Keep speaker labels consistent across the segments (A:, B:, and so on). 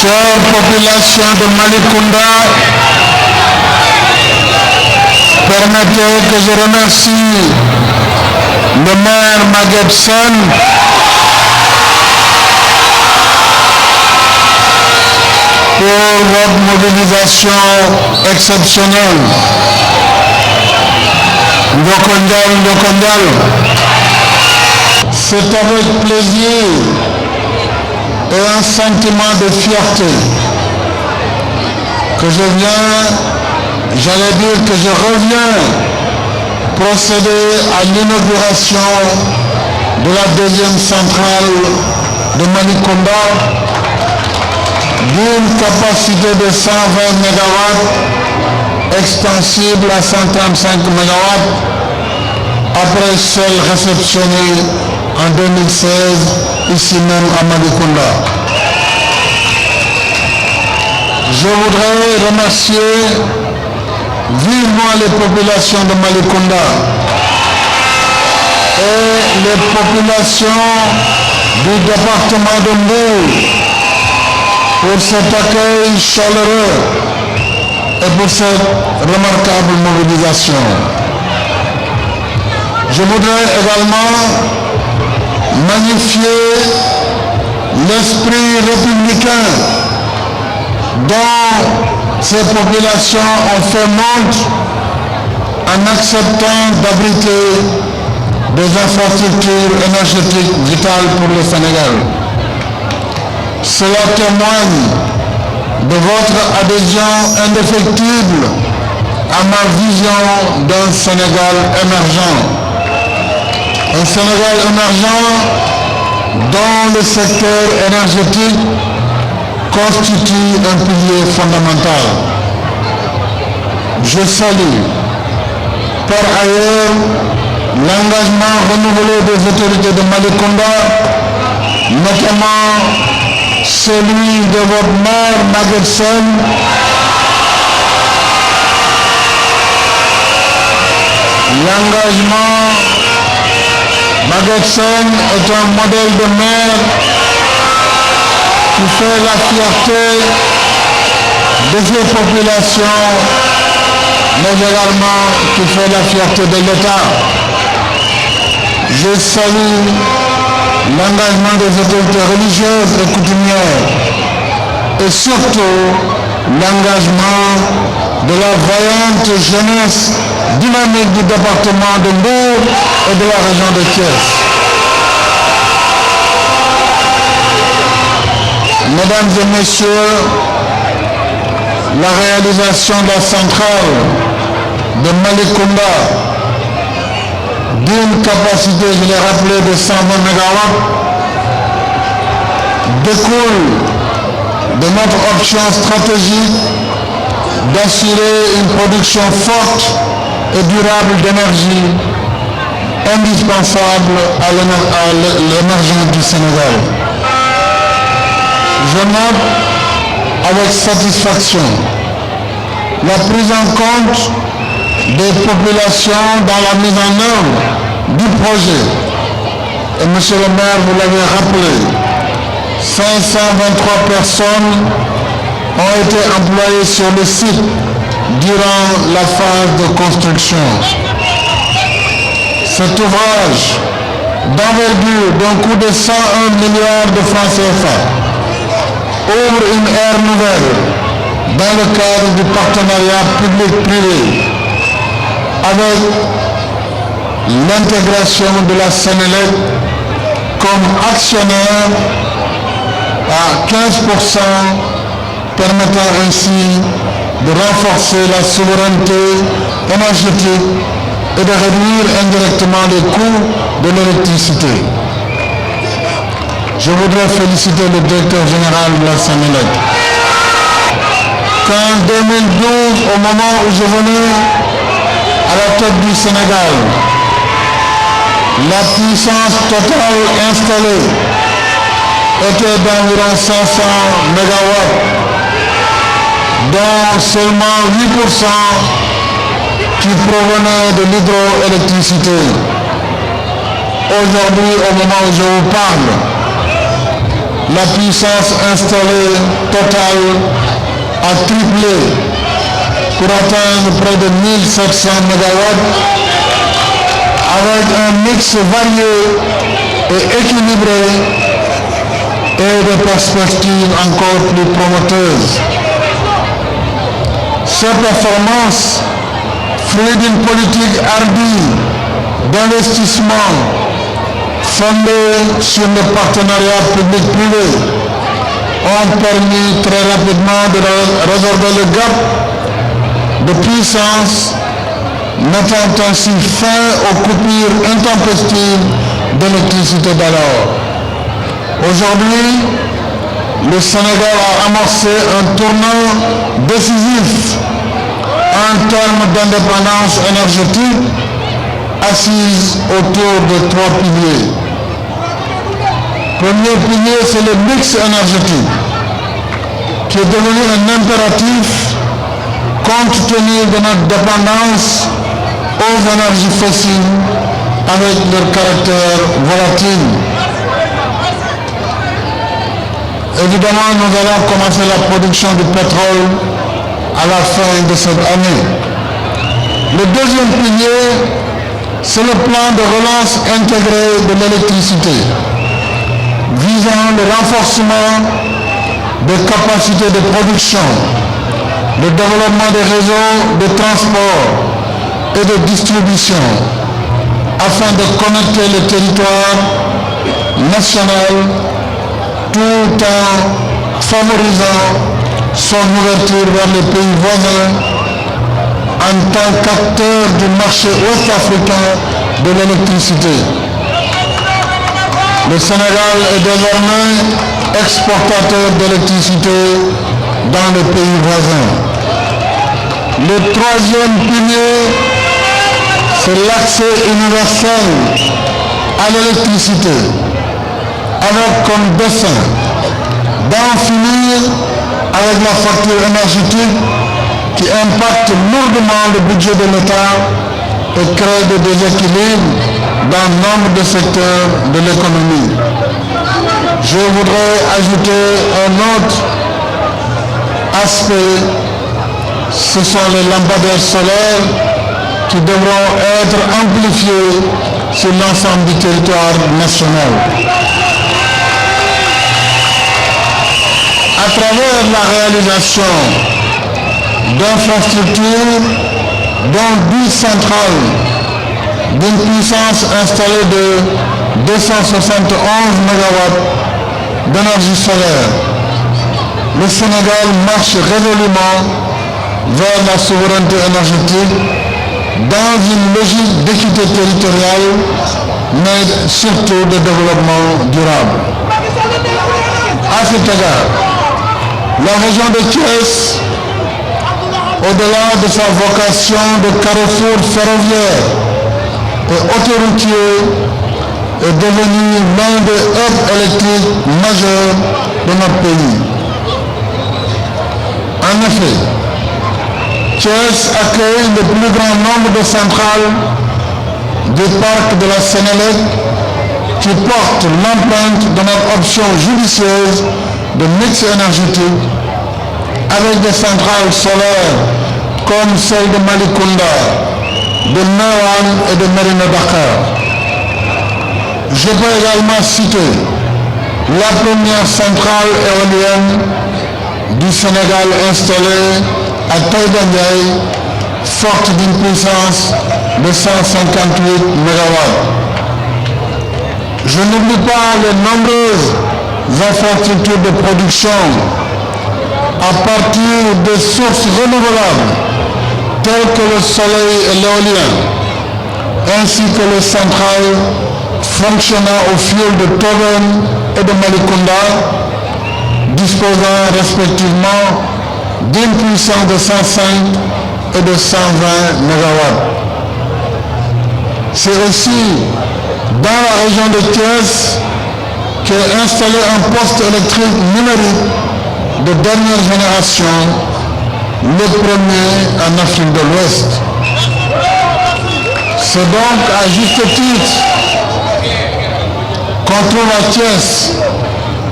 A: Chère population de Malicounda, permettez que je remercie le maire Maguette Sène pour votre mobilisation exceptionnelle. Ndokondal. C'est avec plaisir et un sentiment de fierté que je reviens procéder à l'inauguration de la deuxième centrale de Malicounda d'une capacité de 120 MW extensible à 135 MW après celle réceptionnée en 2016 ici même à Malicounda. Je voudrais remercier vivement les populations de Malicounda et les populations du département de Mbour pour cet accueil chaleureux et pour cette remarquable mobilisation. Je voudrais également magnifier l'esprit républicain dont ces populations ont fait montre en acceptant d'abriter des infrastructures énergétiques vitales pour le Sénégal. Cela témoigne de votre adhésion indéfectible à ma vision d'un Sénégal émergent. Un Sénégal émergent dont le secteur énergétique constitue un pilier fondamental. Je salue par ailleurs l'engagement renouvelé des autorités de Malicounda, notamment celui de votre maire Maguette Sène, l'engagement Maguette Sène est un modèle de maire qui fait la fierté de ses populations, mais également qui fait la fierté de l'État. Je salue l'engagement des autorités religieuses et coutumières et surtout l'engagement de la vaillante jeunesse dynamique du département de Mbour et de la région de Thiès. Mesdames et messieurs, la réalisation de la centrale de Malicounda d'une capacité, je l'ai rappelé, de 120 MW découle de notre option stratégique d'assurer une production forte et durable d'énergie indispensable à l'émergence du Sénégal. Je note avec satisfaction la prise en compte des populations dans la mise en œuvre du projet. Et monsieur le maire, vous l'avez rappelé, 523 personnes ont été employées sur le site durant la phase de construction. Cet ouvrage d'envergure d'un coût de 101 milliards de francs CFA ouvre une ère nouvelle dans le cadre du partenariat public-privé avec l'intégration de la Sénélec comme actionnaire à 15%, permettant ainsi de renforcer la souveraineté énergétique et de réduire indirectement les coûts de l'électricité. Je voudrais féliciter le directeur général de la Sénélec. Qu'en 2012, au moment où je venais à la tête du Sénégal, la puissance totale installée était d'environ 500 MW, dont seulement 8% qui provenaient de l'hydroélectricité. Aujourd'hui, au moment où je vous parle, la puissance installée totale a triplé pour atteindre près de 1700 MW avec un mix varié et équilibré et des perspectives encore plus prometteuses. Ces performances, fruit d'une politique hardie d'investissement fondée sur le partenariat public-privé, ont permis très rapidement de résorber le gap de puissance, mettant ainsi fin aux coupures intempestives d'électricité d'alors. Aujourd'hui, le Sénégal a amorcé un tournant décisif en termes d'indépendance énergétique assise autour de 3 piliers. Premier pilier, c'est le mix énergétique, qui est devenu un impératif compte tenu de notre dépendance aux énergies fossiles avec leur caractère volatile. Évidemment, nous allons commencer la production du pétrole à la fin de cette année. Le deuxième pilier, c'est le plan de relance intégré de l'électricité, visant le renforcement des capacités de production, le développement des réseaux de transport et de distribution, afin de connecter le territoire national tout en favorisant son ouverture vers les pays voisins en tant qu'acteur du marché ouest-africain de l'électricité. Le Sénégal est désormais exportateur d'électricité dans les pays voisins. Le troisième pilier, c'est l'accès universel à l'électricité, avec comme dessein d'en finir avec la facture énergétique qui impacte lourdement le budget de l'État et crée des déséquilibres dans nombre de secteurs de l'économie. Je voudrais ajouter un autre aspect, ce sont les lampadaires solaires qui devront être amplifiés sur l'ensemble du territoire national. À travers la réalisation d'infrastructures, dont 10 centrales d'une puissance installée de 271 MW d'énergie solaire, le Sénégal marche résolument vers la souveraineté énergétique dans une logique d'équité territoriale, mais surtout de développement durable. À cet égard, la région de Thiès, au-delà de sa vocation de carrefour ferroviaire et autoroutier, est devenue l'un des hubs électriques majeurs de notre pays. En effet, Thiès accueille le plus grand nombre de centrales du parc de la Sénélec qui porte l'empreinte de notre option judicieuse de mix énergétique avec des centrales solaires comme celle de Malicounda, de Meouane et de Mérina Dakhar. Je peux également citer la première centrale éolienne du Sénégal installée à Taïba Ndiaye, forte d'une puissance de 158 MW. Je n'oublie pas les nombreuses infrastructures de production à partir des sources renouvelables telles que le soleil et l'éolien, ainsi que les centrales fonctionnant au fioul de Toben et de Malicounda, disposant respectivement d'une puissance de 105 et de 120 MW. C'est aussi dans la région de Thiès qu'est installé un poste électrique numérique de dernière génération, le premier en Afrique de l'Ouest. C'est donc à juste titre qu'on trouve à Thiès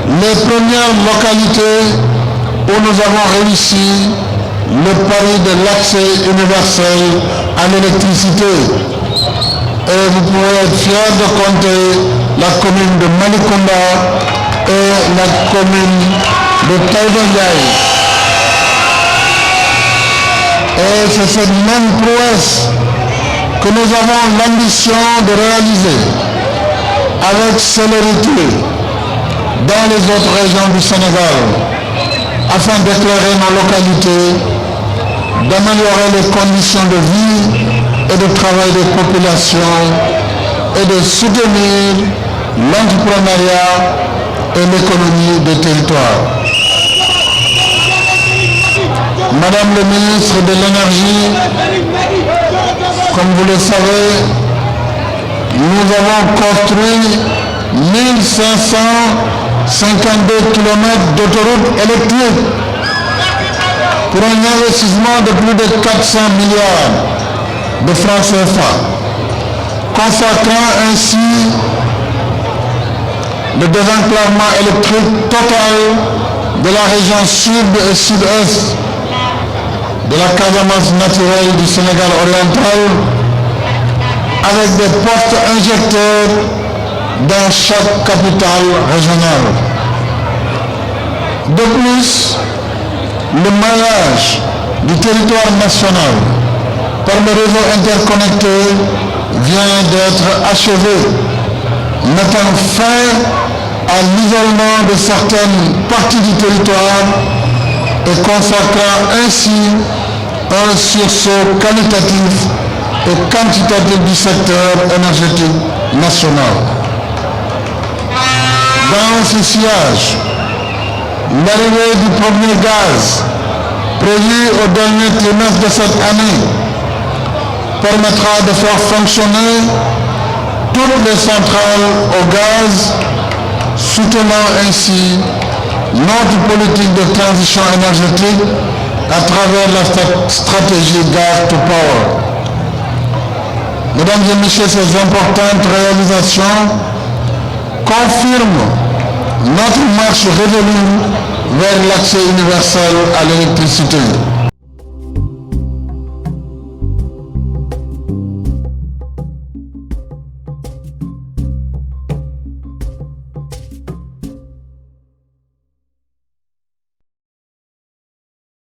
A: les premières localités où nous avons réussi le pari de l'accès universel à l'électricité. Et vous pouvez être fiers de compter la commune de Malicounda et la commune de Taïba Ndiaye. Et c'est cette même prouesse que nous avons l'ambition de réaliser avec célérité dans les autres régions du Sénégal, afin d'éclairer nos localités, d'améliorer les conditions de vie et de travail des populations et de soutenir l'entrepreneuriat et l'économie des territoires. Madame le ministre de l'Énergie, comme vous le savez, nous avons construit 1552 km d'autoroutes électriques pour un investissement de plus de 400 milliards de francs CFA, consacrant ainsi le désenclavement électrique total de la région sud et sud-est de la Casamance naturelle du Sénégal oriental, avec des postes injecteurs dans chaque capitale régionale. De plus, le maillage du territoire national par le réseau interconnecté vient d'être achevé, mettant fin à l'isolement de certaines parties du territoire et consacrant ainsi un sursaut qualitatif et quantitatif du secteur énergétique national. Dans ce sillage, l'arrivée du premier gaz prévu au dernier trimestre de cette année permettra de faire fonctionner toutes les centrales au gaz, soutenant ainsi notre politique de transition énergétique à travers la stratégie Gas to Power. Mesdames et messieurs, ces importantes réalisations confirment notre marche résolue vers l'accès universel à l'électricité.